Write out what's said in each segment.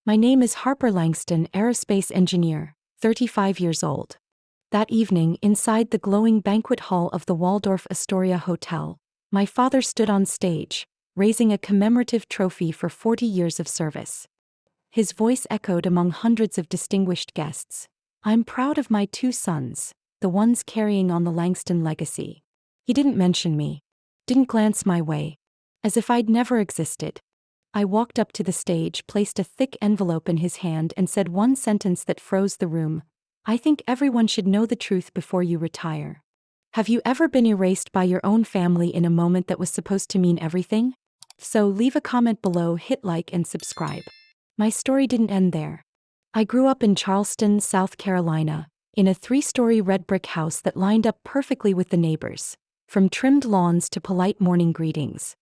My name is Harper Langston, aerospace engineer, 35 years old. That evening, inside the glowing banquet hall of the Waldorf Astoria Hotel, my father stood on stage, raising a commemorative trophy for 40 years of service. His voice echoed among hundreds of distinguished guests. "I'm proud of my two sons, the ones carrying on the Langston legacy." He didn't mention me, didn't glance my way, as if I'd never existed. I walked up to the stage, placed a thick envelope in his hand, and said one sentence that froze the room. "I think everyone should know the truth before you retire." Have you ever been erased by your own family in a moment that was supposed to mean everything? So leave a comment below, hit like and subscribe. My story didn't end there. I grew up in Charleston, South Carolina, in a 3-story red brick house that lined up perfectly with the neighbors, from trimmed lawns to polite morning greetings.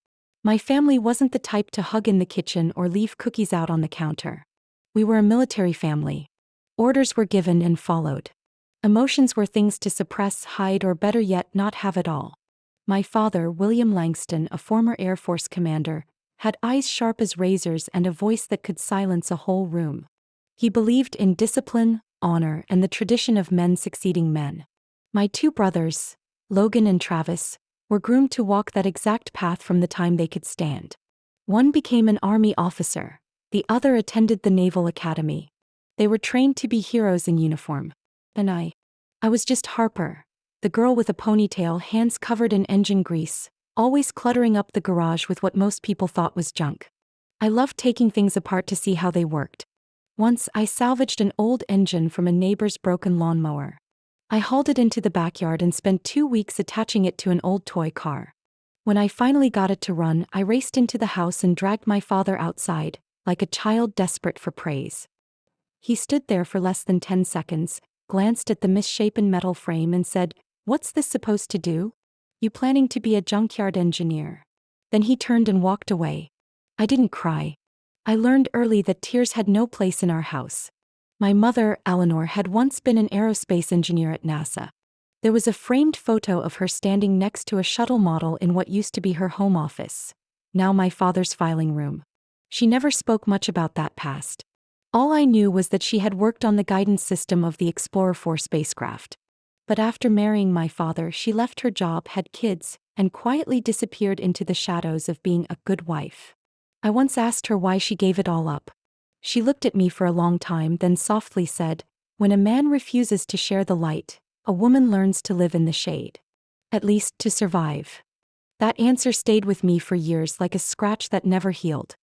My family wasn't the type to hug in the kitchen or leave cookies out on the counter. We were a military family. Orders were given and followed. Emotions were things to suppress, hide, or better yet, not have at all. My father, William Langston, a former Air Force commander, had eyes sharp as razors and a voice that could silence a whole room. He believed in discipline, honor, and the tradition of men succeeding men. My two brothers, Logan and Travis, were groomed to walk that exact path from the time they could stand. One became an Army officer, the other attended the Naval Academy. They were trained to be heroes in uniform. And I was just Harper, the girl with a ponytail, hands covered in engine grease, always cluttering up the garage with what most people thought was junk. I loved taking things apart to see how they worked. Once I salvaged an old engine from a neighbor's broken lawnmower. I hauled it into the backyard and spent 2 weeks attaching it to an old toy car. When I finally got it to run, I raced into the house and dragged my father outside, like a child desperate for praise. He stood there for less than 10 seconds, glanced at the misshapen metal frame and said, "What's this supposed to do? You planning to be a junkyard engineer?" Then he turned and walked away. I didn't cry. I learned early that tears had no place in our house. My mother, Eleanor, had once been an aerospace engineer at NASA. There was a framed photo of her standing next to a shuttle model in what used to be her home office, now my father's filing room. She never spoke much about that past. All I knew was that she had worked on the guidance system of the Explorer 4 spacecraft. But after marrying my father, she left her job, had kids, and quietly disappeared into the shadows of being a good wife. I once asked her why she gave it all up. She looked at me for a long time, then softly said, "When a man refuses to share the light, a woman learns to live in the shade. At least, to survive." That answer stayed with me for years like a scratch that never healed.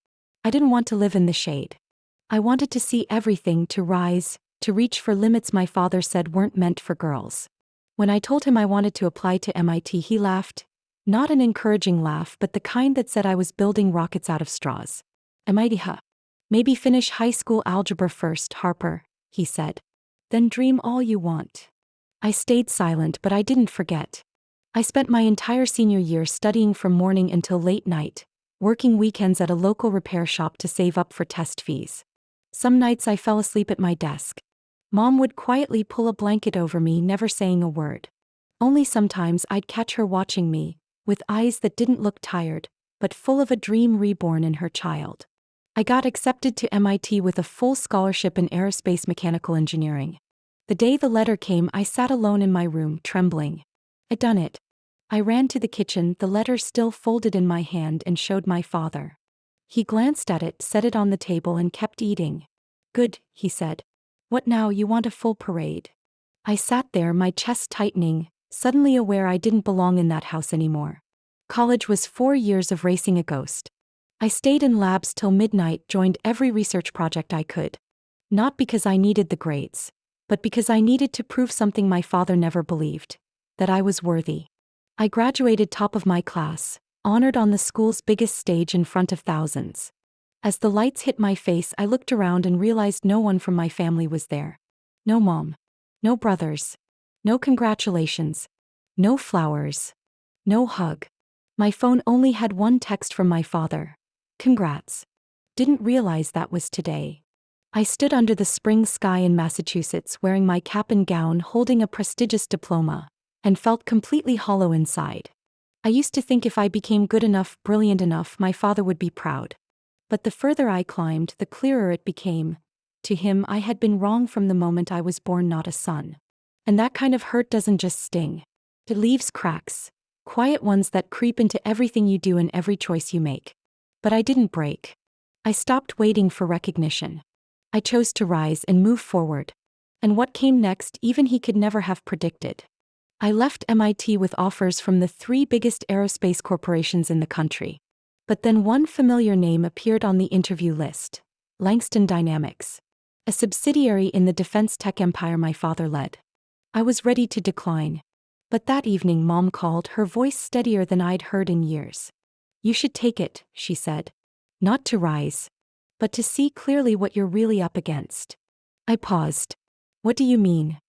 I didn't want to live in the shade. I wanted to see everything, to rise, to reach for limits my father said weren't meant for girls. When I told him I wanted to apply to MIT, he laughed. Not an encouraging laugh, but the kind that said I was building rockets out of straws. "MIT, huh? Maybe finish high school algebra first, Harper," he said. "Then dream all you want." I stayed silent, but I didn't forget. I spent my entire senior year studying from morning until late night, working weekends at a local repair shop to save up for test fees. Some nights I fell asleep at my desk. Mom would quietly pull a blanket over me, never saying a word. Only sometimes I'd catch her watching me, with eyes that didn't look tired, but full of a dream reborn in her child. I got accepted to MIT with a full scholarship in aerospace mechanical engineering. The day the letter came, I sat alone in my room, trembling. I'd done it. I ran to the kitchen, the letter still folded in my hand, and showed my father. He glanced at it, set it on the table, and kept eating. "Good," he said. "What now? You want a full parade?" I sat there, my chest tightening, suddenly aware I didn't belong in that house anymore. College was 4 years of racing a ghost. I stayed in labs till midnight, joined every research project I could. Not because I needed the grades, but because I needed to prove something my father never believed, that I was worthy. I graduated top of my class, honored on the school's biggest stage in front of thousands. As the lights hit my face, I looked around and realized no one from my family was there. No mom. No brothers. No congratulations. No flowers. No hug. My phone only had one text from my father. "Congrats. Didn't realize that was today." I stood under the spring sky in Massachusetts, wearing my cap and gown, holding a prestigious diploma, and felt completely hollow inside. I used to think if I became good enough, brilliant enough, my father would be proud. But the further I climbed, the clearer it became. To him, I had been wrong from the moment I was born, not a son. And that kind of hurt doesn't just sting. It leaves cracks, quiet ones that creep into everything you do and every choice you make. But I didn't break. I stopped waiting for recognition. I chose to rise and move forward. And what came next, even he could never have predicted. I left MIT with offers from the 3 biggest aerospace corporations in the country. But then one familiar name appeared on the interview list: Langston Dynamics, a subsidiary in the defense tech empire my father led. I was ready to decline. But that evening Mom called, her voice steadier than I'd heard in years. "You should take it," she said. "Not to rise, but to see clearly what you're really up against." I paused. "What do you mean?"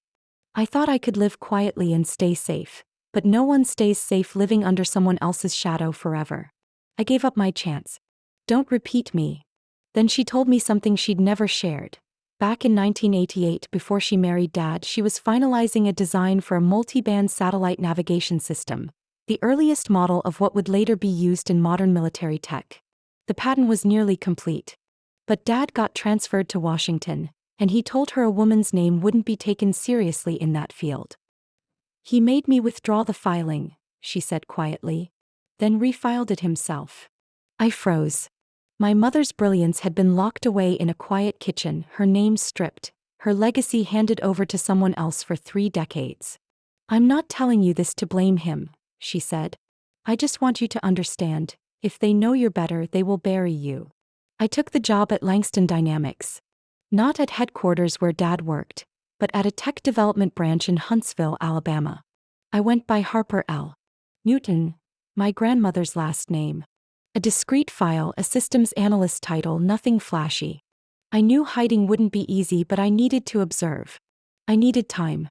I thought I could live quietly and stay safe, but no one stays safe living under someone else's shadow forever. I gave up my chance. "Don't repeat me." Then she told me something she'd never shared. Back in 1988, before she married Dad, she was finalizing a design for a multi-band satellite navigation system, the earliest model of what would later be used in modern military tech. The pattern was nearly complete. But Dad got transferred to Washington, and he told her a woman's name wouldn't be taken seriously in that field. "He made me withdraw the filing," she said quietly, then refiled it himself. I froze. My mother's brilliance had been locked away in a quiet kitchen, her name stripped, her legacy handed over to someone else for 3 decades. "I'm not telling you this to blame him," she said. "I just want you to understand, if they know you're better, they will bury you." I took the job at Langston Dynamics. Not at headquarters where Dad worked, but at a tech development branch in Huntsville, Alabama. I went by Harper L. Newton, my grandmother's last name. A discrete file, a systems analyst title, nothing flashy. I knew hiding wouldn't be easy, but I needed to observe. I needed time.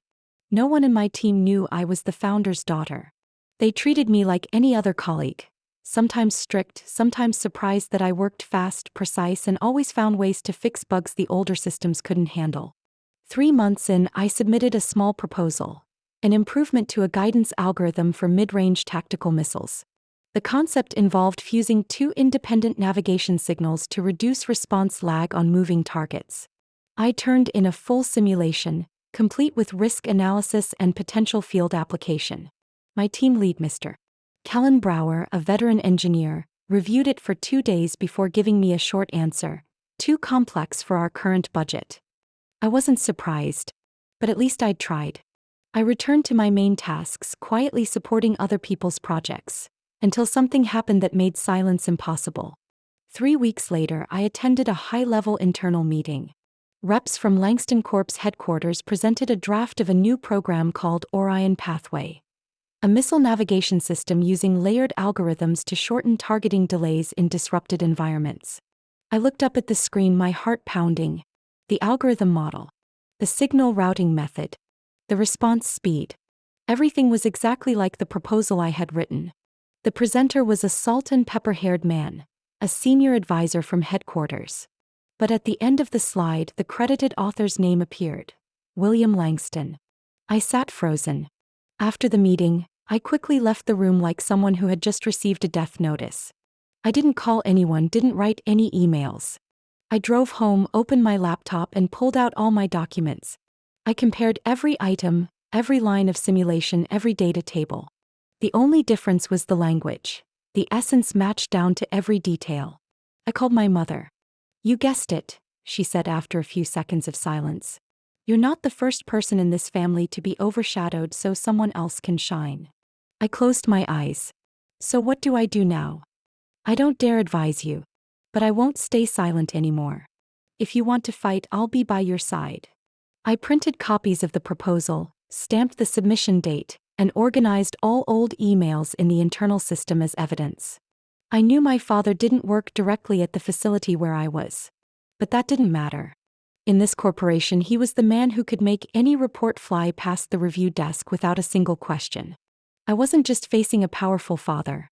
No one in my team knew I was the founder's daughter. They treated me like any other colleague, sometimes strict, sometimes surprised that I worked fast, precise, and always found ways to fix bugs the older systems couldn't handle. 3 months in, I submitted a small proposal, an improvement to a guidance algorithm for mid-range tactical missiles. The concept involved fusing 2 independent navigation signals to reduce response lag on moving targets. I turned in a full simulation, complete with risk analysis and potential field application. My team lead, Mr. Kellen Brower, a veteran engineer, reviewed it for 2 days before giving me a short answer: "Too complex for our current budget." I wasn't surprised, but at least I'd tried. I returned to my main tasks, quietly supporting other people's projects, until something happened that made silence impossible. 3 weeks later, I attended a high-level internal meeting. Reps from Langston Corp's headquarters presented a draft of a new program called Orion Pathway, a missile navigation system using layered algorithms to shorten targeting delays in disrupted environments. I looked up at the screen, my heart pounding. The algorithm model, the signal routing method, the response speed. Everything was exactly like the proposal I had written. The presenter was a salt-and-pepper-haired man, a senior advisor from headquarters. But at the end of the slide, the credited author's name appeared: William Langston. I sat frozen. After the meeting, I quickly left the room like someone who had just received a death notice. I didn't call anyone, didn't write any emails. I drove home, opened my laptop, and pulled out all my documents. I compared every item, every line of simulation, every data table. The only difference was the language. The essence matched down to every detail. I called my mother. "You guessed it," she said after a few seconds of silence. "You're not the first person in this family to be overshadowed so someone else can shine." I closed my eyes. "So what do I do now?" "I don't dare advise you. But I won't stay silent anymore. If you want to fight, I'll be by your side." I printed copies of the proposal, stamped the submission date, and organized all old emails in the internal system as evidence. I knew my father didn't work directly at the facility where I was. But that didn't matter. In this corporation, he was the man who could make any report fly past the review desk without a single question. I wasn't just facing a powerful father.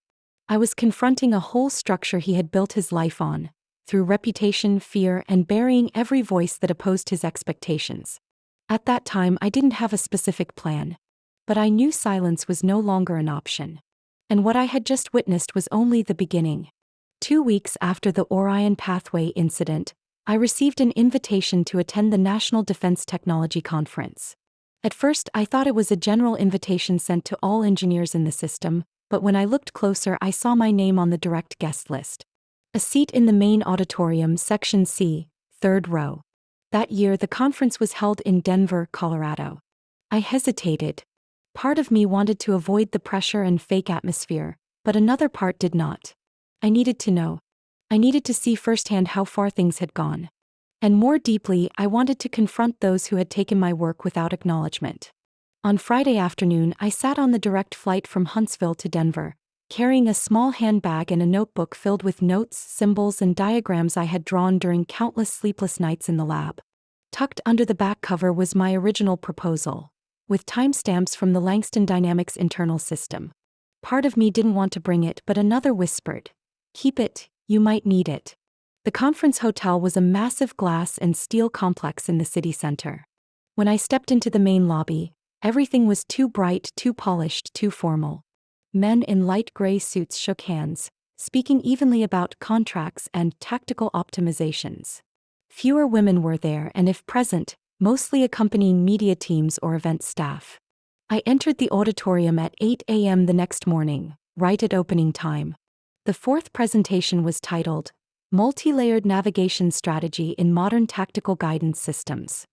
I was confronting a whole structure he had built his life on, through reputation, fear, and burying every voice that opposed his expectations. At that time, I didn't have a specific plan. But I knew silence was no longer an option. And what I had just witnessed was only the beginning. 2 weeks after the Orion Pathway incident, I received an invitation to attend the National Defense Technology Conference. At first, I thought it was a general invitation sent to all engineers in the system, but when I looked closer, I saw my name on the direct guest list. A seat in the main auditorium, Section C, third row. That year, the conference was held in Denver, Colorado. I hesitated. Part of me wanted to avoid the pressure and fake atmosphere, but another part did not. I needed to know. I needed to see firsthand how far things had gone. And more deeply, I wanted to confront those who had taken my work without acknowledgement. On Friday afternoon, I sat on the direct flight from Huntsville to Denver, carrying a small handbag and a notebook filled with notes, symbols, and diagrams I had drawn during countless sleepless nights in the lab. Tucked under the back cover was my original proposal, with timestamps from the Langston Dynamics internal system. Part of me didn't want to bring it, but another whispered, "Keep it, you might need it." The conference hotel was a massive glass and steel complex in the city center. When I stepped into the main lobby, everything was too bright, too polished, too formal. Men in light gray suits shook hands, speaking evenly about contracts and tactical optimizations. Fewer women were there, and if present, mostly accompanying media teams or event staff. I entered the auditorium at 8 a.m. the next morning, right at opening time. The fourth presentation was titled, Multi-Layered Navigation Strategy in Modern Tactical Guidance Systems.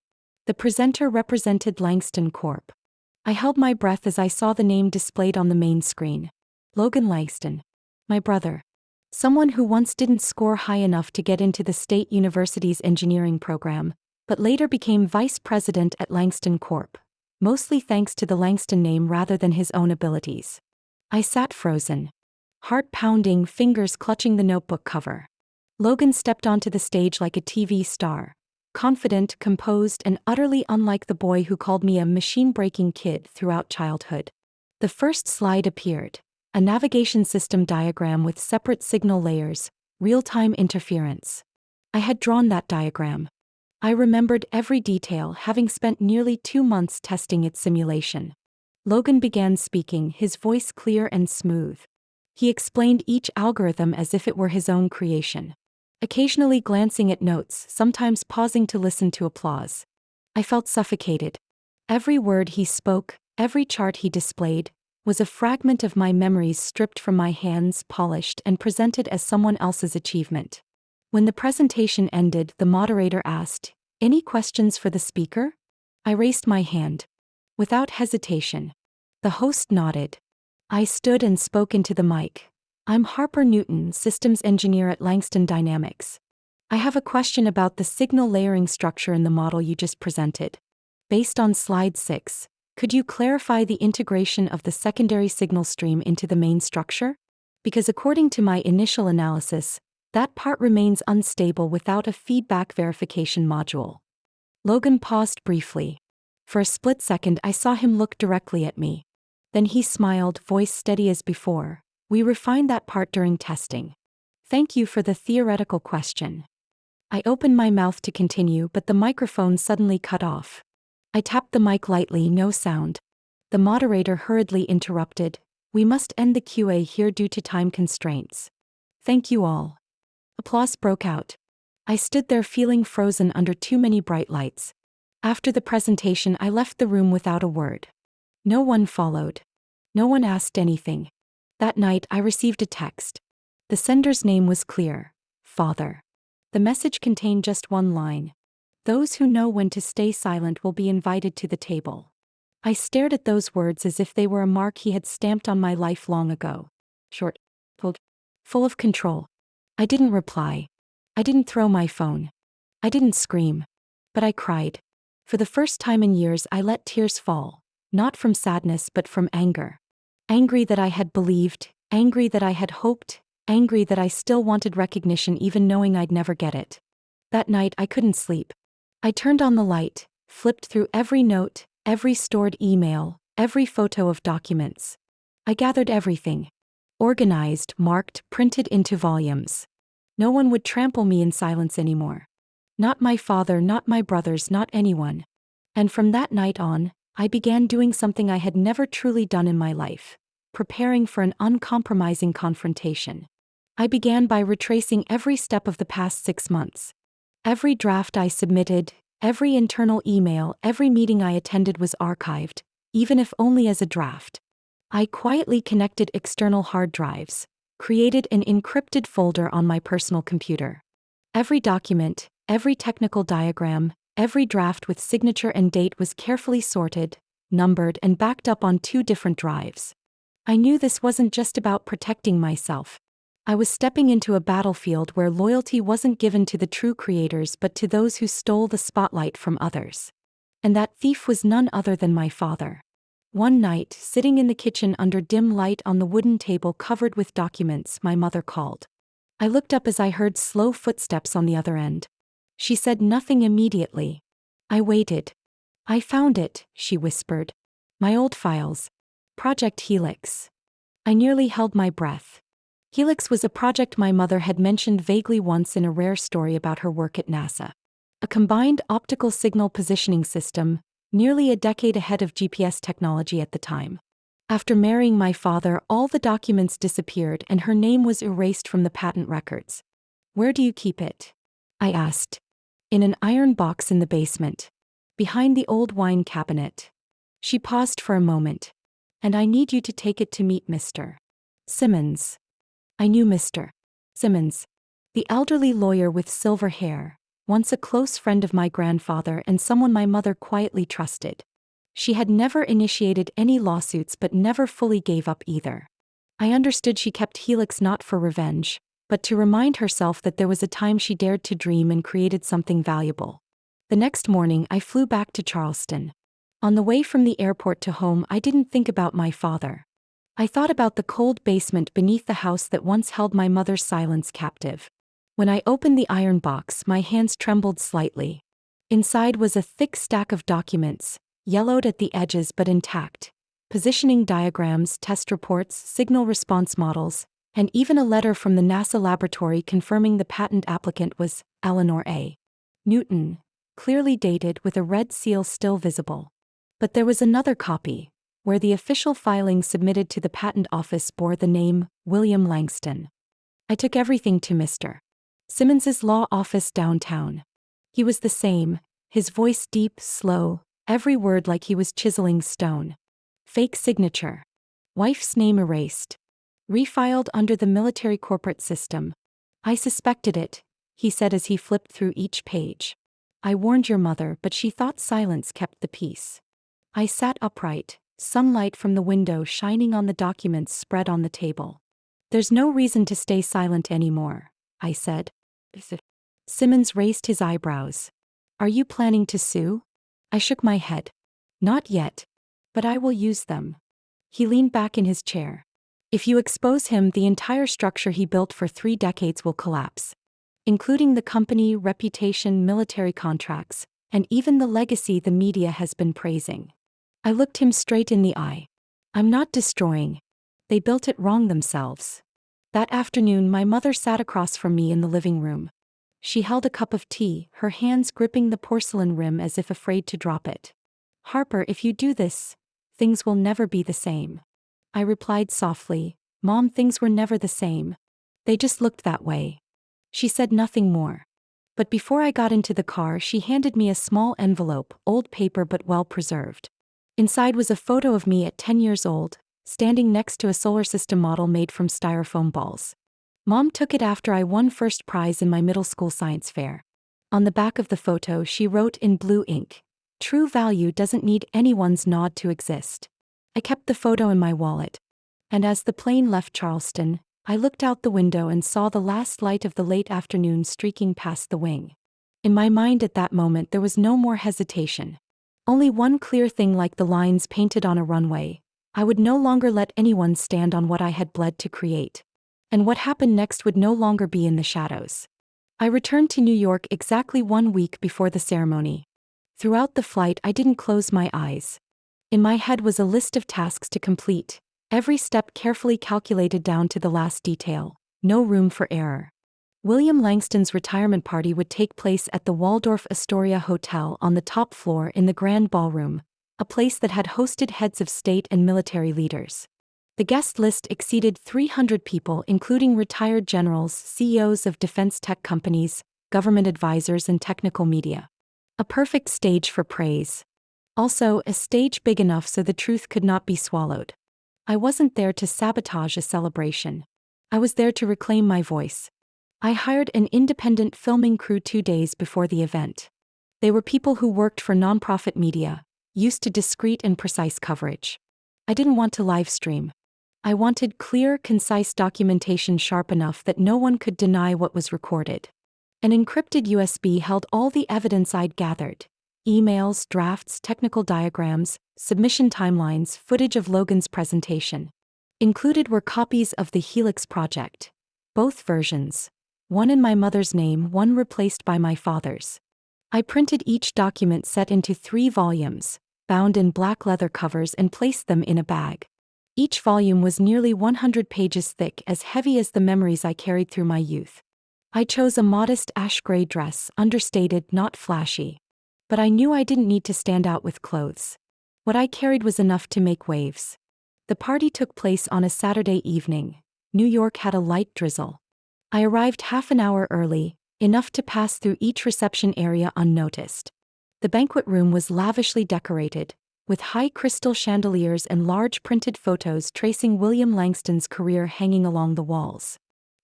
The presenter represented Langston Corp. I held my breath as I saw the name displayed on the main screen. Logan Langston. My brother. Someone who once didn't score high enough to get into the state university's engineering program, but later became vice president at Langston Corp., mostly thanks to the Langston name rather than his own abilities. I sat frozen. Heart pounding, fingers clutching the notebook cover. Logan stepped onto the stage like a TV star, confident, composed, and utterly unlike the boy who called me a machine-breaking kid throughout childhood. The first slide appeared, a navigation system diagram with separate signal layers, real-time interference. I had drawn that diagram. I remembered every detail, having spent nearly 2 months testing its simulation. Logan began speaking, his voice clear and smooth. He explained each algorithm as if it were his own creation, occasionally glancing at notes, sometimes pausing to listen to applause. I felt suffocated. Every word he spoke, every chart he displayed, was a fragment of my memories stripped from my hands, polished, and presented as someone else's achievement. When the presentation ended, the moderator asked, "Any questions for the speaker?" I raised my hand. Without hesitation. The host nodded. I stood and spoke into the mic. "I'm Harper Newton, systems engineer at Langston Dynamics. I have a question about the signal layering structure in the model you just presented. Based on slide 6, could you clarify the integration of the secondary signal stream into the main structure? Because according to my initial analysis, that part remains unstable without a feedback verification module." Logan paused briefly. For a split second, I saw him look directly at me. Then he smiled, voice steady as before. "We refined that part during testing. Thank you for the theoretical question." I opened my mouth to continue, but the microphone suddenly cut off. I tapped the mic lightly, no sound. The moderator hurriedly interrupted. "We must end the QA here due to time constraints. Thank you all." Applause broke out. I stood there feeling frozen under too many bright lights. After the presentation, I left the room without a word. No one followed. No one asked anything. That night, I received a text. The sender's name was clear: Father. The message contained just one line: "Those who know when to stay silent will be invited to the table." I stared at those words as if they were a mark he had stamped on my life long ago. Short, cold, full of control. I didn't reply. I didn't throw my phone. I didn't scream. But I cried. For the first time in years, I let tears fall, not from sadness but from anger. Angry that I had believed, angry that I had hoped, angry that I still wanted recognition even knowing I'd never get it. That night I couldn't sleep. I turned on the light, flipped through every note, every stored email, every photo of documents. I gathered everything. Organized, marked, printed into volumes. No one would trample me in silence anymore. Not my father, not my brothers, not anyone. And from that night on, I began doing something I had never truly done in my life: preparing for an uncompromising confrontation. I began by retracing every step of the past 6 months. Every draft I submitted, every internal email, every meeting I attended was archived, even if only as a draft. I quietly connected external hard drives, created an encrypted folder on my personal computer. Every document, every technical diagram, every draft with signature and date was carefully sorted, numbered, and backed up on 2 different drives. I knew this wasn't just about protecting myself. I was stepping into a battlefield where loyalty wasn't given to the true creators but to those who stole the spotlight from others. And that thief was none other than my father. One night, sitting in the kitchen under dim light on the wooden table covered with documents, my mother called. I looked up as I heard slow footsteps on the other end. She said nothing immediately. I waited. "I found it," she whispered. "My old files. Project Helix." I nearly held my breath. Helix was a project my mother had mentioned vaguely once in a rare story about her work at NASA. A combined optical signal positioning system, nearly a decade ahead of GPS technology at the time. After marrying my father, all the documents disappeared and her name was erased from the patent records. "Where do you keep it?" I asked. "In an iron box in the basement, behind the old wine cabinet." She paused for a moment. "And I need you to take it to meet Mr. Simmons." I knew Mr. Simmons, the elderly lawyer with silver hair, once a close friend of my grandfather and someone my mother quietly trusted. She had never initiated any lawsuits but never fully gave up either. I understood she kept Helix not for revenge, but to remind herself that there was a time she dared to dream and created something valuable. The next morning I flew back to Charleston. On the way from the airport to home, I didn't think about my father. I thought about the cold basement beneath the house that once held my mother's silence captive. When I opened the iron box, my hands trembled slightly. Inside was a thick stack of documents, yellowed at the edges but intact. Positioning diagrams, test reports, signal response models, and even a letter from the NASA laboratory confirming the patent applicant was Eleanor A. Newton, clearly dated with a red seal still visible. But there was another copy, where the official filing submitted to the patent office bore the name William Langston. I took everything to Mr. Simmons's law office downtown. He was the same, his voice deep, slow, every word like he was chiseling stone. Fake signature. Wife's name erased. Refiled under the military corporate system. "I suspected it," he said as he flipped through each page. "I warned your mother, but she thought silence kept the peace." I sat upright, sunlight from the window shining on the documents spread on the table. "There's no reason to stay silent anymore," I said. Simmons raised his eyebrows. "Are you planning to sue?" I shook my head. "Not yet. But I will use them." He leaned back in his chair. "If you expose him, the entire structure he built for 3 decades will collapse. Including the company, reputation, military contracts, and even the legacy the media has been praising." I looked him straight in the eye. "I'm not destroying. They built it wrong themselves." That afternoon, my mother sat across from me in the living room. She held a cup of tea, her hands gripping the porcelain rim as if afraid to drop it. "Harper, if you do this, things will never be the same." I replied softly, "Mom, things were never the same. They just looked that way." She said nothing more. But before I got into the car, she handed me a small envelope, old paper but well preserved. Inside was a photo of me at 10 years old, standing next to a solar system model made from styrofoam balls. Mom took it after I won first prize in my middle school science fair. On the back of the photo, she wrote in blue ink, "True value doesn't need anyone's nod to exist." I kept the photo in my wallet. And as the plane left Charleston, I looked out the window and saw the last light of the late afternoon streaking past the wing. In my mind at that moment there was no more hesitation. Only one clear thing, like the lines painted on a runway. I would no longer let anyone stand on what I had bled to create. And what happened next would no longer be in the shadows. I returned to New York exactly 1 week before the ceremony. Throughout the flight I didn't close my eyes. In my head was a list of tasks to complete, every step carefully calculated down to the last detail, no room for error. William Langston's retirement party would take place at the Waldorf Astoria Hotel on the top floor in the Grand Ballroom, a place that had hosted heads of state and military leaders. The guest list exceeded 300 people, including retired generals, CEOs of defense tech companies, government advisors, and technical media. A perfect stage for praise. Also, a stage big enough so the truth could not be swallowed. I wasn't there to sabotage a celebration. I was there to reclaim my voice. I hired an independent filming crew 2 days before the event. They were people who worked for nonprofit media, used to discreet and precise coverage. I didn't want to live stream. I wanted clear, concise documentation sharp enough that no one could deny what was recorded. An encrypted USB held all the evidence I'd gathered. Emails, drafts, technical diagrams, submission timelines, footage of Logan's presentation. Included were copies of the Helix project. Both versions. One in my mother's name, one replaced by my father's. I printed each document set into 3 volumes, bound in black leather covers, and placed them in a bag. Each volume was nearly 100 pages thick, as heavy as the memories I carried through my youth. I chose a modest ash gray dress, understated, not flashy. But I knew I didn't need to stand out with clothes. What I carried was enough to make waves. The party took place on a Saturday evening. New York had a light drizzle. I arrived half an hour early, enough to pass through each reception area unnoticed. The banquet room was lavishly decorated, with high crystal chandeliers and large printed photos tracing William Langston's career hanging along the walls.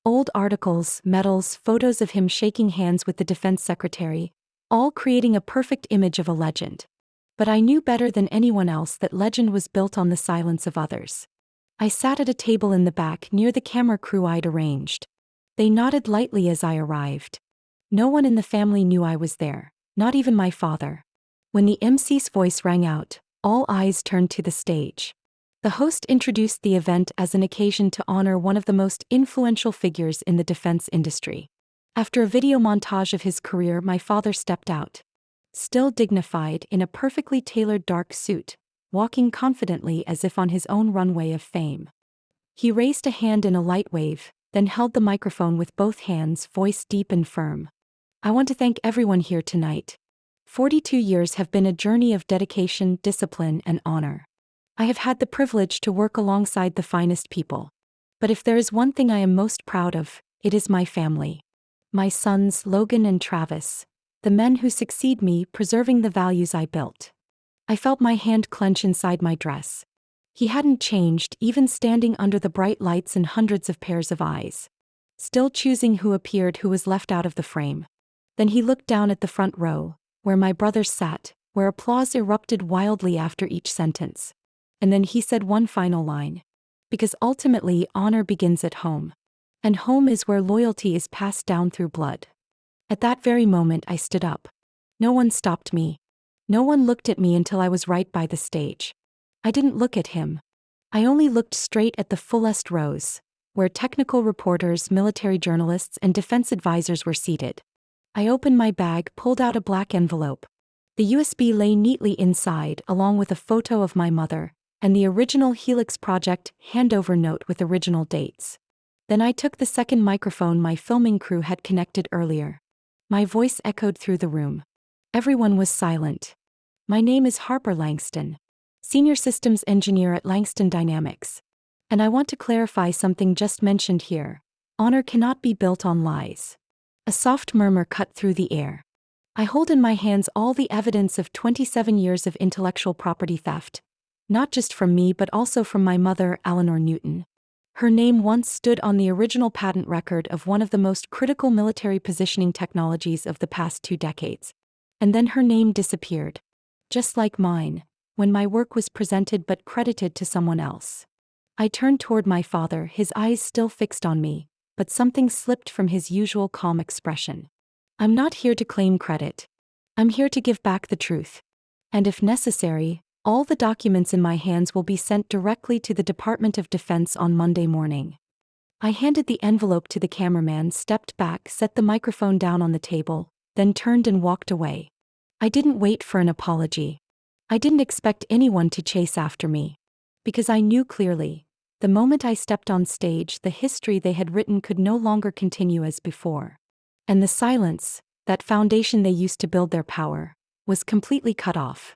Old articles, medals, photos of him shaking hands with the defense secretary, all creating a perfect image of a legend. But I knew better than anyone else that legend was built on the silence of others. I sat at a table in the back near the camera crew I'd arranged. They nodded lightly as I arrived. No one in the family knew I was there, not even my father. When the MC's voice rang out, all eyes turned to the stage. The host introduced the event as an occasion to honor one of the most influential figures in the defense industry. After a video montage of his career, my father stepped out. Still dignified, in a perfectly tailored dark suit, walking confidently as if on his own runway of fame. He raised a hand in a light wave, then held the microphone with both hands, voice deep and firm. I want to thank everyone here tonight. 42 years have been a journey of dedication, discipline, and honor. I have had the privilege to work alongside the finest people. But if there is one thing I am most proud of, it is my family. My sons, Logan and Travis, the men who succeed me, preserving the values I built. I felt my hand clench inside my dress. He hadn't changed, even standing under the bright lights and hundreds of pairs of eyes. Still choosing who appeared, who was left out of the frame. Then he looked down at the front row, where my brothers sat, where applause erupted wildly after each sentence. And then he said one final line. Because ultimately, honor begins at home. And home is where loyalty is passed down through blood. At that very moment, I stood up. No one stopped me. No one looked at me until I was right by the stage. I didn't look at him. I only looked straight at the fullest rows, where technical reporters, military journalists, and defense advisors were seated. I opened my bag, pulled out a black envelope. The USB lay neatly inside, along with a photo of my mother, and the original Helix project handover note with original dates. Then I took the second microphone my filming crew had connected earlier. My voice echoed through the room. Everyone was silent. My name is Harper Langston, Senior Systems Engineer at Langston Dynamics. And I want to clarify something just mentioned here. Honor cannot be built on lies. A soft murmur cut through the air. I hold in my hands all the evidence of 27 years of intellectual property theft. Not just from me but also from my mother, Eleanor Newton. Her name once stood on the original patent record of one of the most critical military positioning technologies of the past 2 decades. And then her name disappeared. Just like mine, when my work was presented but credited to someone else. I turned toward my father, his eyes still fixed on me, but something slipped from his usual calm expression. I'm not here to claim credit. I'm here to give back the truth. And if necessary, all the documents in my hands will be sent directly to the Department of Defense on Monday morning. I handed the envelope to the cameraman, stepped back, set the microphone down on the table, then turned and walked away. I didn't wait for an apology. I didn't expect anyone to chase after me. Because I knew clearly, the moment I stepped on stage, the history they had written could no longer continue as before. And the silence, that foundation they used to build their power, was completely cut off.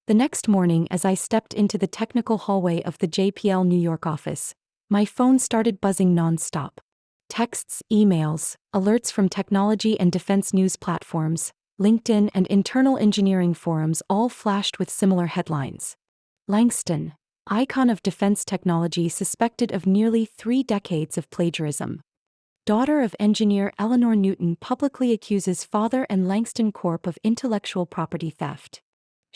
The next morning, as I stepped into the technical hallway of the JPL New York office, my phone started buzzing nonstop. Texts, emails, alerts from technology and defense news platforms, LinkedIn and internal engineering forums all flashed with similar headlines. Langston, icon of defense technology suspected of nearly 3 decades of plagiarism. Daughter of engineer Eleanor Newton publicly accuses father and Langston Corp of intellectual property theft.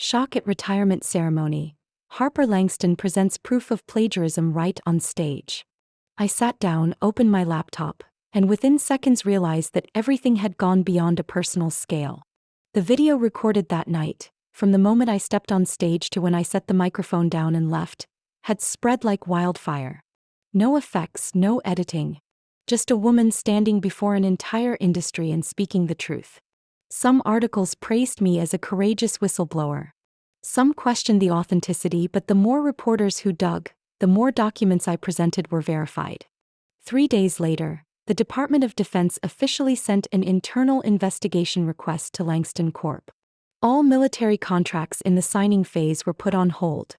Shock at retirement ceremony. Harper Langston presents proof of plagiarism right on stage. I sat down, opened my laptop, and within seconds realized that everything had gone beyond a personal scale. The video recorded that night, from the moment I stepped on stage to when I set the microphone down and left, had spread like wildfire. No effects, no editing. Just a woman standing before an entire industry and speaking the truth. Some articles praised me as a courageous whistleblower. Some questioned the authenticity, but the more reporters who dug, the more documents I presented were verified. 3 days later, the Department of Defense officially sent an internal investigation request to Langston Corp. All military contracts in the signing phase were put on hold.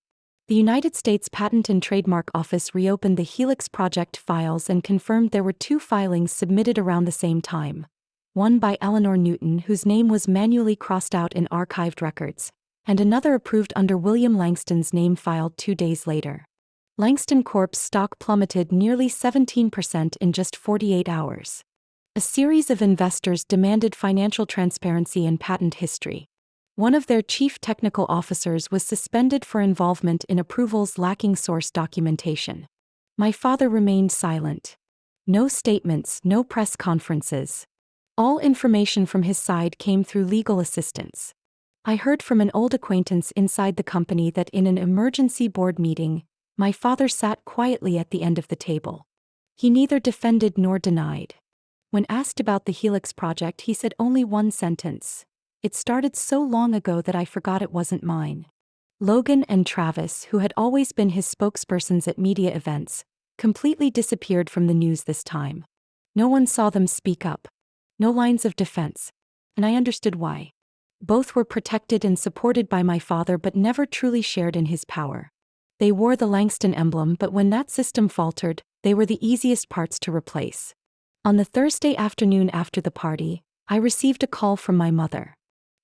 The United States Patent and Trademark Office reopened the Helix project files and confirmed there were 2 filings submitted around the same time. One by Eleanor Newton, whose name was manually crossed out in archived records, and another approved under William Langston's name filed 2 days later. Langston Corp's stock plummeted nearly 17% in just 48 hours. A series of investors demanded financial transparency and patent history. One of their chief technical officers was suspended for involvement in approvals lacking source documentation. My father remained silent. No statements, no press conferences. All information from his side came through legal assistance. I heard from an old acquaintance inside the company that in an emergency board meeting, my father sat quietly at the end of the table. He neither defended nor denied. When asked about the Helix project, he said only one sentence. It started so long ago that I forgot it wasn't mine. Logan and Travis, who had always been his spokespersons at media events, completely disappeared from the news this time. No one saw them speak up. No lines of defense. And I understood why. Both were protected and supported by my father but never truly shared in his power. They wore the Langston emblem, but when that system faltered, they were the easiest parts to replace. On the Thursday afternoon after the party, I received a call from my mother.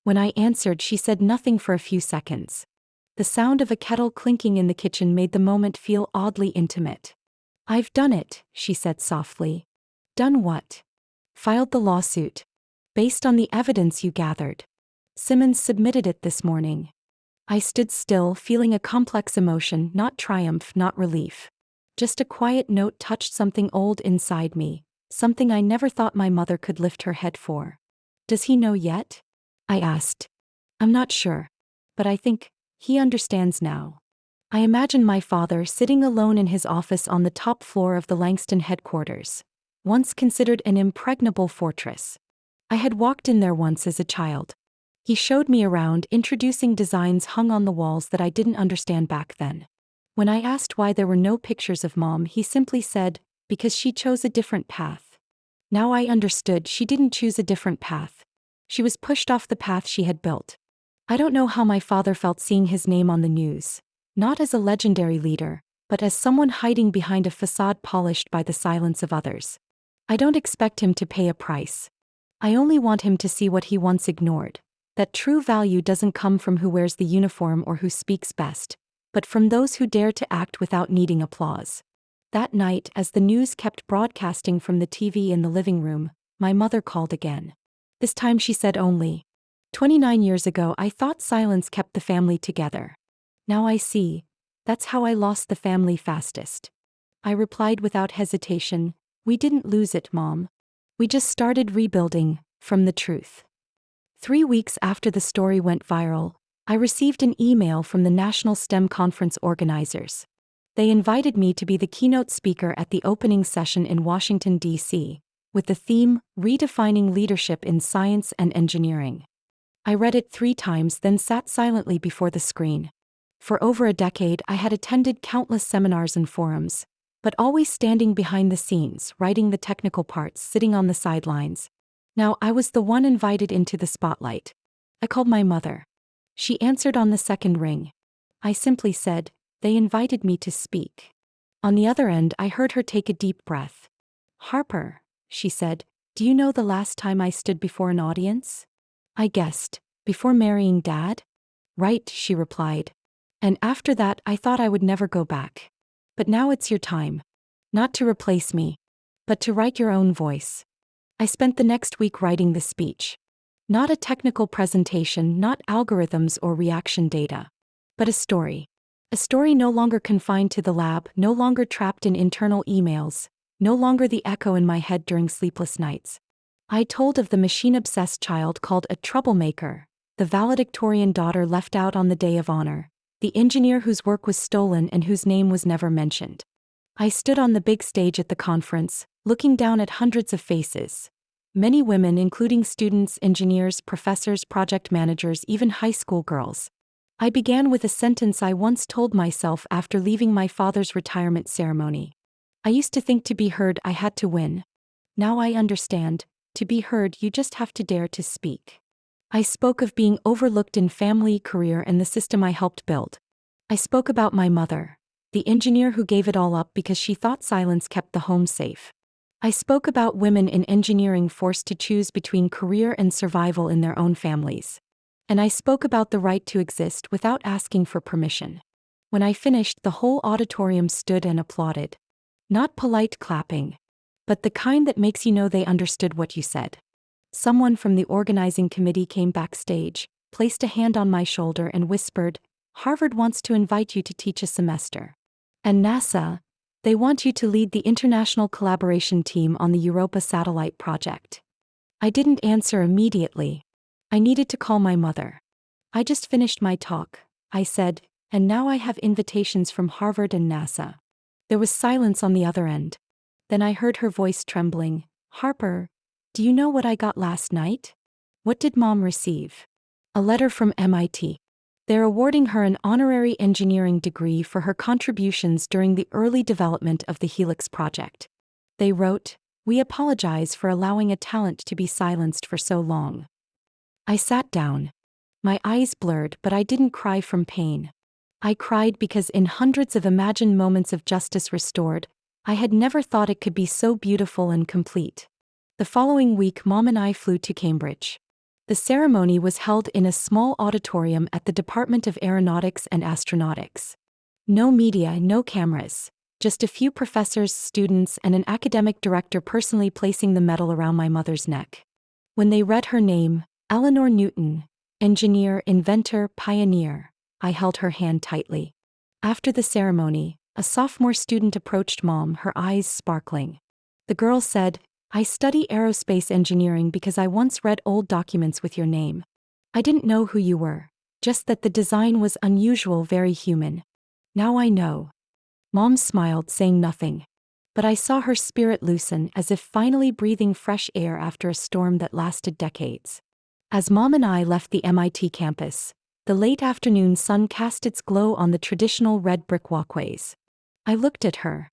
When I answered, she said nothing for a few seconds. The sound of a kettle clinking in the kitchen made the moment feel oddly intimate. "I've done it," she said softly. "Done what?" "Filed the lawsuit. Based on the evidence you gathered. Simmons submitted it this morning." I stood still, feeling a complex emotion, not triumph, not relief. Just a quiet note touched something old inside me, something I never thought my mother could lift her head for. "Does he know yet?" I asked. "I'm not sure. But I think he understands now." I imagine my father sitting alone in his office on the top floor of the Langston headquarters, once considered an impregnable fortress. I had walked in there once as a child. He showed me around, introducing designs hung on the walls that I didn't understand back then. When I asked why there were no pictures of Mom, he simply said, "Because she chose a different path." Now I understood. She didn't choose a different path. She was pushed off the path she had built. I don't know how my father felt seeing his name on the news, not as a legendary leader, but as someone hiding behind a facade polished by the silence of others. I don't expect him to pay a price. I only want him to see what he once ignored, that true value doesn't come from who wears the uniform or who speaks best, but from those who dare to act without needing applause. That night, as the news kept broadcasting from the TV in the living room, my mother called again. This time she said only, 29 years ago I thought silence kept the family together. Now I see. That's how I lost the family fastest." I replied without hesitation, "We didn't lose it, Mom. We just started rebuilding, from the truth." 3 weeks after the story went viral, I received an email from the National STEM Conference organizers. They invited me to be the keynote speaker at the opening session in Washington, D.C., with the theme, Redefining Leadership in Science and Engineering. I read it 3 times, then sat silently before the screen. For over a decade, I had attended countless seminars and forums, but always standing behind the scenes, writing the technical parts, sitting on the sidelines. Now I was the one invited into the spotlight. I called my mother. She answered on the second ring. I simply said, "They invited me to speak." On the other end, I heard her take a deep breath. "Harper," she said, "do you know the last time I stood before an audience?" I guessed, "Before marrying Dad?" "Right," she replied. "And after that I thought I would never go back. But now it's your time. Not to replace me, but to write your own voice." I spent the next week writing the speech. Not a technical presentation, not algorithms or reaction data, but a story. A story no longer confined to the lab, no longer trapped in internal emails, no longer the echo in my head during sleepless nights. I told of the machine-obsessed child called a troublemaker, the valedictorian daughter left out on the day of honor, the engineer whose work was stolen and whose name was never mentioned. I stood on the big stage at the conference, looking down at hundreds of faces. Many women, including students, engineers, professors, project managers, even high school girls. I began with a sentence I once told myself after leaving my father's retirement ceremony. I used to think to be heard I had to win. Now I understand, to be heard you just have to dare to speak. I spoke of being overlooked in family, career, and the system I helped build. I spoke about my mother, the engineer who gave it all up because she thought silence kept the home safe. I spoke about women in engineering forced to choose between career and survival in their own families. And I spoke about the right to exist without asking for permission. When I finished, the whole auditorium stood and applauded. Not polite clapping, but the kind that makes you know they understood what you said. Someone from the organizing committee came backstage, placed a hand on my shoulder and whispered, "Harvard wants to invite you to teach a semester. And NASA, they want you to lead the international collaboration team on the Europa satellite project." I didn't answer immediately. I needed to call my mother. "I just finished my talk," I said, "and now I have invitations from Harvard and NASA." There was silence on the other end. Then I heard her voice trembling. "Harper, do you know what I got last night?" "What did Mom receive?" "A letter from MIT. They're awarding her an honorary engineering degree for her contributions during the early development of the Helix project. They wrote, 'We apologize for allowing a talent to be silenced for so long.'" I sat down. My eyes blurred, but I didn't cry from pain. I cried because in hundreds of imagined moments of justice restored, I had never thought it could be so beautiful and complete. The following week, Mom and I flew to Cambridge. The ceremony was held in a small auditorium at the Department of Aeronautics and Astronautics. No media, no cameras, just a few professors, students, and an academic director personally placing the medal around my mother's neck. When they read her name, Eleanor Newton, engineer, inventor, pioneer, I held her hand tightly. After the ceremony, a sophomore student approached Mom, her eyes sparkling. The girl said, "I study aerospace engineering because I once read old documents with your name. I didn't know who you were, just that the design was unusual, very human. Now I know." Mom smiled, saying nothing. But I saw her spirit loosen, as if finally breathing fresh air after a storm that lasted decades. As Mom and I left the MIT campus, the late afternoon sun cast its glow on the traditional red brick walkways. I looked at her.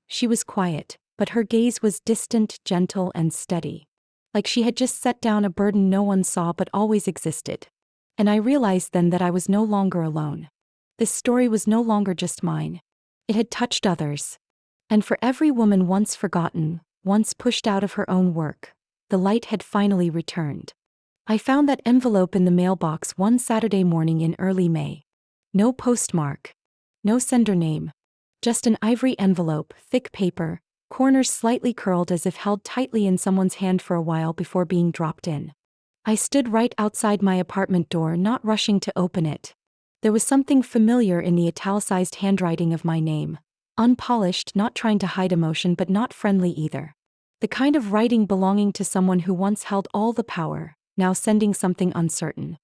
She was quiet, but her gaze was distant, gentle, and steady. Like she had just set down a burden no one saw but always existed. And I realized then that I was no longer alone. This story was no longer just mine. It had touched others. And for every woman once forgotten, once pushed out of her own work, the light had finally returned. I found that envelope in the mailbox one Saturday morning in early May. No postmark. No sender name. Just an ivory envelope, thick paper, corners slightly curled as if held tightly in someone's hand for a while before being dropped in. I stood right outside my apartment door, not rushing to open it. There was something familiar in the italicized handwriting of my name. Unpolished, not trying to hide emotion but not friendly either. The kind of writing belonging to someone who once held all the power, now sending something uncertain.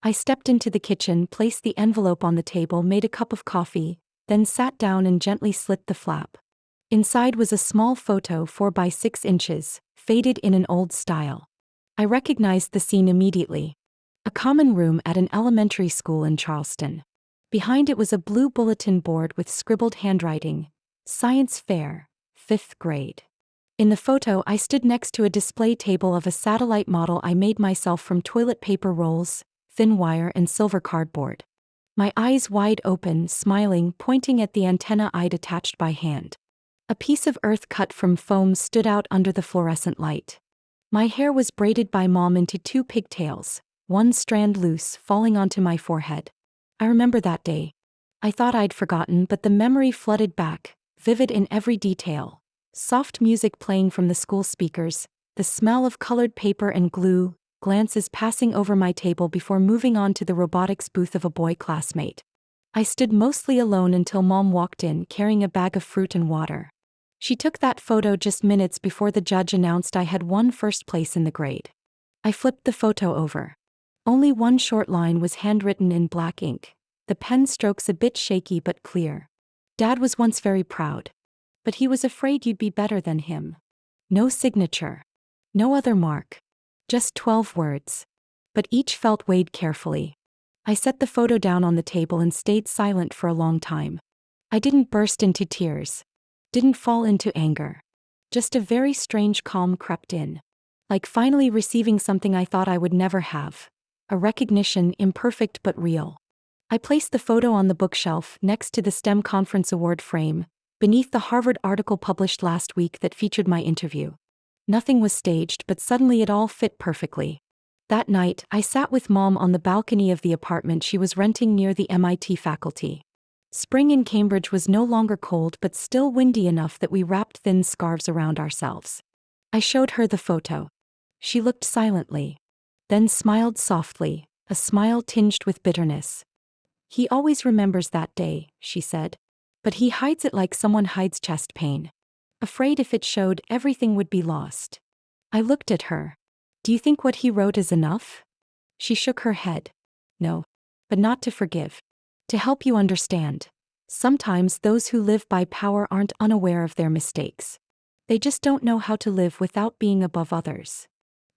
I stepped into the kitchen, placed the envelope on the table, made a cup of coffee, then sat down and gently slit the flap. Inside was a small photo 4 by 6 inches, faded in an old style. I recognized the scene immediately. A common room at an elementary school in Charleston. Behind it was a blue bulletin board with scribbled handwriting, "Science Fair, 5th grade." In the photo, I stood next to a display table of a satellite model I made myself from toilet paper rolls, thin wire and silver cardboard. My eyes wide open, smiling, pointing at the antenna I'd attached by hand. A piece of earth cut from foam stood out under the fluorescent light. My hair was braided by Mom into 2 pigtails, one strand loose, falling onto my forehead. I remember that day. I thought I'd forgotten, but the memory flooded back, vivid in every detail. Soft music playing from the school speakers, the smell of colored paper and glue, glances passing over my table before moving on to the robotics booth of a boy classmate. I stood mostly alone until Mom walked in carrying a bag of fruit and water. She took that photo just minutes before the judge announced I had won first place in the grade. I flipped the photo over. Only one short line was handwritten in black ink, the pen strokes a bit shaky but clear. Dad was once very proud. But he was afraid you'd be better than him. No signature. No other mark. Just 12 words. But each felt weighed carefully. I set the photo down on the table and stayed silent for a long time. I didn't burst into tears. Didn't fall into anger. Just a very strange calm crept in. Like finally receiving something I thought I would never have. A recognition, imperfect but real. I placed the photo on the bookshelf next to the STEM Conference Award frame, beneath the Harvard article published last week that featured my interview. Nothing was staged, but suddenly it all fit perfectly. That night, I sat with Mom on the balcony of the apartment she was renting near the MIT faculty. Spring in Cambridge was no longer cold but still windy enough that we wrapped thin scarves around ourselves. I showed her the photo. She looked silently. Then smiled softly, a smile tinged with bitterness. "He always remembers that day," she said. "But he hides it like someone hides chest pain. Afraid if it showed, everything would be lost." I looked at her. "Do you think what he wrote is enough?" She shook her head. "No. But not to forgive. To help you understand. Sometimes those who live by power aren't unaware of their mistakes. They just don't know how to live without being above others."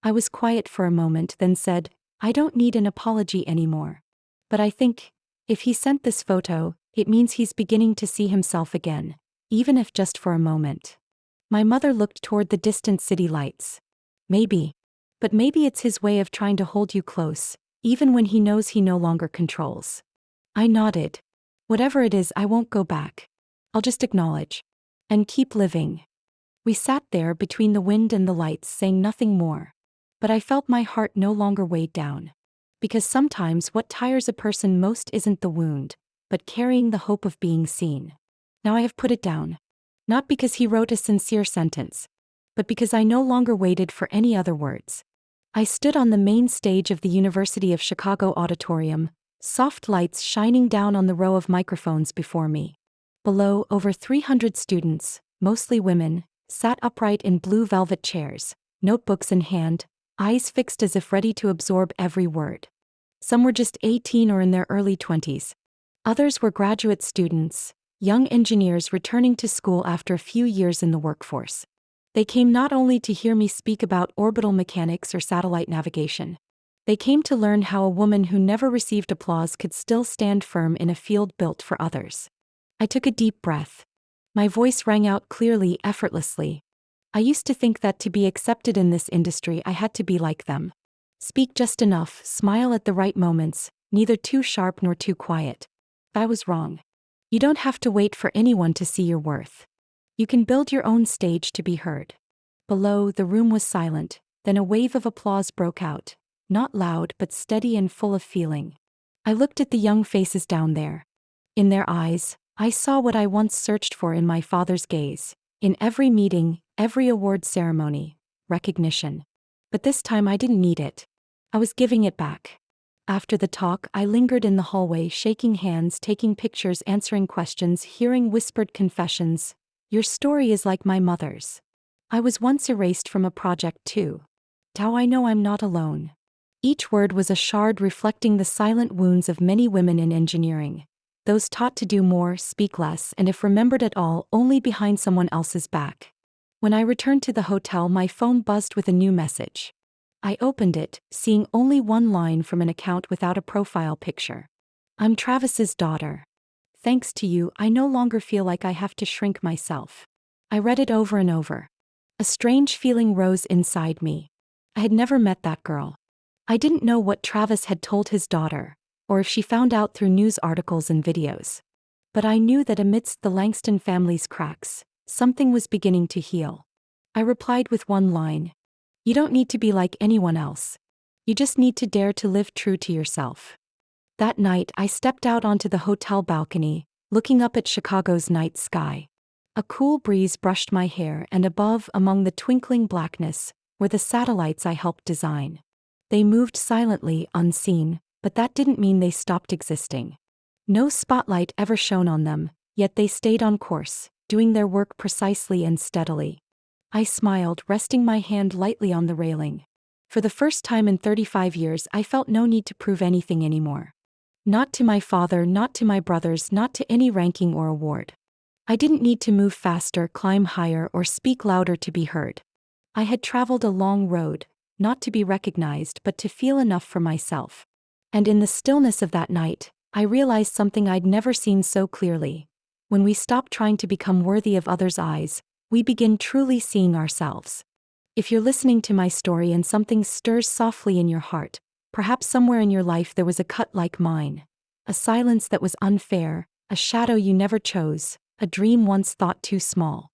I was quiet for a moment, then said, "I don't need an apology anymore. But I think, if he sent this photo, it means he's beginning to see himself again, even if just for a moment." My mother looked toward the distant city lights. "Maybe. But maybe it's his way of trying to hold you close, even when he knows he no longer controls." I nodded. "Whatever it is, I won't go back. I'll just acknowledge. And keep living." We sat there between the wind and the lights, saying nothing more. But I felt my heart no longer weighed down. Because sometimes what tires a person most isn't the wound, but carrying the hope of being seen. Now I have put it down. Not because he wrote a sincere sentence, but because I no longer waited for any other words. I stood on the main stage of the University of Chicago auditorium, soft lights shining down on the row of microphones before me. Below, over 300 students, mostly women, sat upright in blue velvet chairs, notebooks in hand, eyes fixed as if ready to absorb every word. Some were just 18 or in their early 20s. Others were graduate students, young engineers returning to school after a few years in the workforce. They came not only to hear me speak about orbital mechanics or satellite navigation. They came to learn how a woman who never received applause could still stand firm in a field built for others. I took a deep breath. My voice rang out clearly, effortlessly. I used to think that to be accepted in this industry I had to be like them. Speak just enough, smile at the right moments, neither too sharp nor too quiet. I was wrong. You don't have to wait for anyone to see your worth. You can build your own stage to be heard. Below, the room was silent, then a wave of applause broke out. Not loud but steady and full of feeling. I looked at the young faces down there. In their eyes, I saw what I once searched for in my father's gaze. In every meeting, every award ceremony, recognition. But this time I didn't need it. I was giving it back. After the talk, I lingered in the hallway, shaking hands, taking pictures, answering questions, hearing whispered confessions. "Your story is like my mother's. I was once erased from a project too. Now I know I'm not alone." Each word was a shard reflecting the silent wounds of many women in engineering. Those taught to do more, speak less, and if remembered at all, only behind someone else's back. When I returned to the hotel, my phone buzzed with a new message. I opened it, seeing only one line from an account without a profile picture. "I'm Travis's daughter. Thanks to you, I no longer feel like I have to shrink myself." I read it over and over. A strange feeling rose inside me. I had never met that girl. I didn't know what Travis had told his daughter, or if she found out through news articles and videos. But I knew that amidst the Langston family's cracks, something was beginning to heal. I replied with one line. You don't need to be like anyone else. You just need to dare to live true to yourself. That night I stepped out onto the hotel balcony, looking up at Chicago's night sky. A cool breeze brushed my hair, and above, among the twinkling blackness, were the satellites I helped design. They moved silently, unseen, but that didn't mean they stopped existing. No spotlight ever shone on them, yet they stayed on course, doing their work precisely and steadily. I smiled, resting my hand lightly on the railing. For the first time in 35 years, I felt no need to prove anything anymore. Not to my father, not to my brothers, not to any ranking or award. I didn't need to move faster, climb higher, or speak louder to be heard. I had traveled a long road, not to be recognized but to feel enough for myself. And in the stillness of that night, I realized something I'd never seen so clearly. When we stop trying to become worthy of others' eyes, we begin truly seeing ourselves. If you're listening to my story and something stirs softly in your heart, perhaps somewhere in your life there was a cut like mine. A silence that was unfair, a shadow you never chose, a dream once thought too small.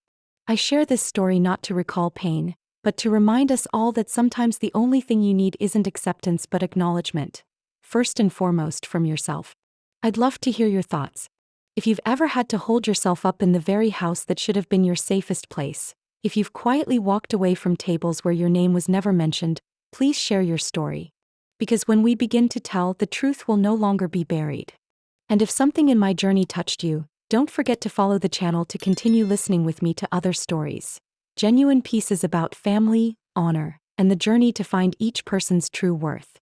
I share this story not to recall pain, but to remind us all that sometimes the only thing you need isn't acceptance but acknowledgement. First and foremost from yourself. I'd love to hear your thoughts. If you've ever had to hold yourself up in the very house that should have been your safest place, if you've quietly walked away from tables where your name was never mentioned, please share your story. Because when we begin to tell, the truth will no longer be buried. And if something in my journey touched you, don't forget to follow the channel to continue listening with me to other stories. Genuine pieces about family, honor, and the journey to find each person's true worth.